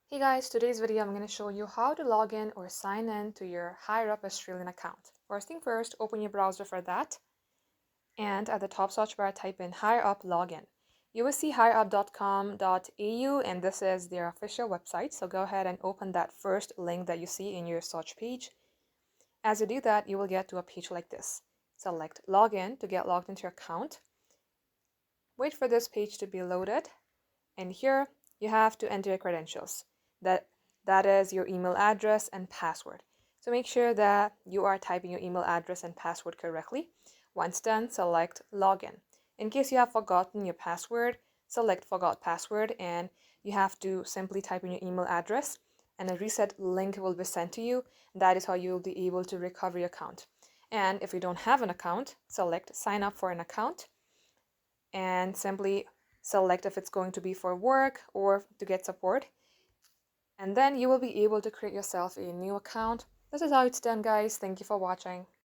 Hey guys, today's video I'm going to show you how to log in or sign in to your Hireup Australian account. First thing first, open your browser for that, and at the top search bar type in Hireup login. You will see hireup.com.au, and this is their official website, so go ahead and open that first link that you see in your search page. As you do that, you will get to a page like this. Select login to get logged into your account. Wait for this page to be loaded, and here you have to enter your credentials. That is your email address and password. So make sure that you are typing your email address and password correctly. Once done, select login. In case you have forgotten your password, select forgot password, and you have to simply type in your email address and a reset link will be sent to you. That is how you will be able to recover your account. And if you don't have an account, select sign up for an account and simply select if it's going to be for work or to get support. And then you will be able to create yourself a new account. This is how it's done, guys. Thank you for watching.